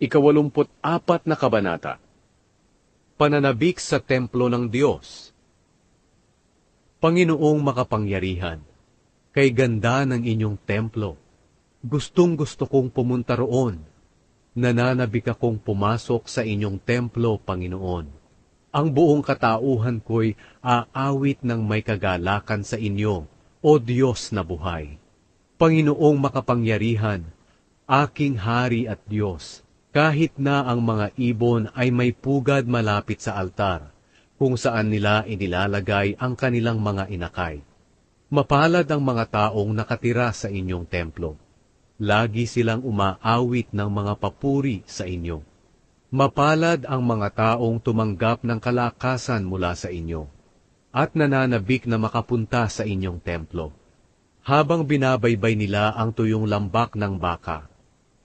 Ika-84 na kabanata. Pananabik sa Templo ng Diyos. Panginoong makapangyarihan, kay ganda ng inyong templo, gustong-gusto kong pumunta roon. Nananabik akong pumasok sa inyong templo, Panginoon. Ang buong katauhan ko'y aawit ng may kagalakan sa inyo, O Diyos na buhay. Panginoong makapangyarihan, aking Hari at Diyos, kahit na ang mga ibon ay may pugad malapit sa altar, kung saan nila inilalagay ang kanilang mga inakay. Mapalad ang mga taong nakatira sa inyong templo. Lagi silang umaawit ng mga papuri sa inyo. Mapalad ang mga taong tumanggap ng kalakasan mula sa inyo, at nananabik na makapunta sa inyong templo. Habang binabaybay nila ang tuyong lambak ng baka,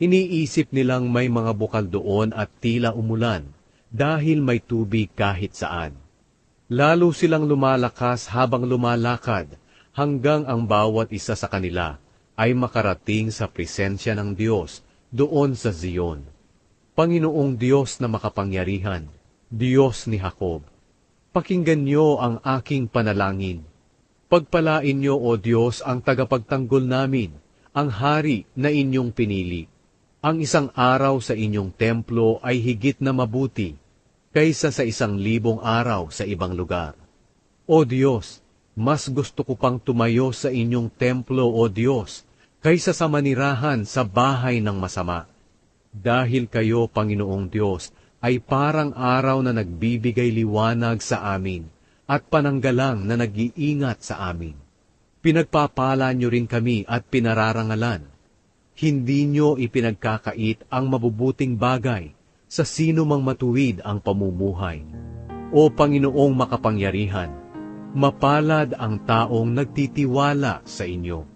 iniisip nilang may mga bukal doon at tila umulan, dahil may tubig kahit saan. Lalo silang lumalakas habang lumalakad, hanggang ang bawat isa sa kanila ay makarating sa presensya ng Diyos doon sa Zion. Panginoong Diyos na makapangyarihan, Diyos ni Jacob, pakinggan niyo ang aking panalangin. Pagpalain niyo, O Diyos, ang tagapagtanggol namin, ang hari na inyong pinili. Ang isang araw sa inyong templo ay higit na mabuti kaysa sa 1,000 araw sa ibang lugar. O Diyos, mas gusto ko pang tumayo sa inyong templo, O Diyos, kaysa sa manirahan sa bahay ng masama. Dahil kayo, Panginoong Diyos, ay parang araw na nagbibigay liwanag sa amin at pananggalang na nag-iingat sa amin. Pinagpapala niyo rin kami at pinararangalan. Hindi niyo ipinagkakait ang mabubuting bagay sa sino mang matuwid ang pamumuhay. O Panginoong makapangyarihan, mapalad ang taong nagtitiwala sa inyo.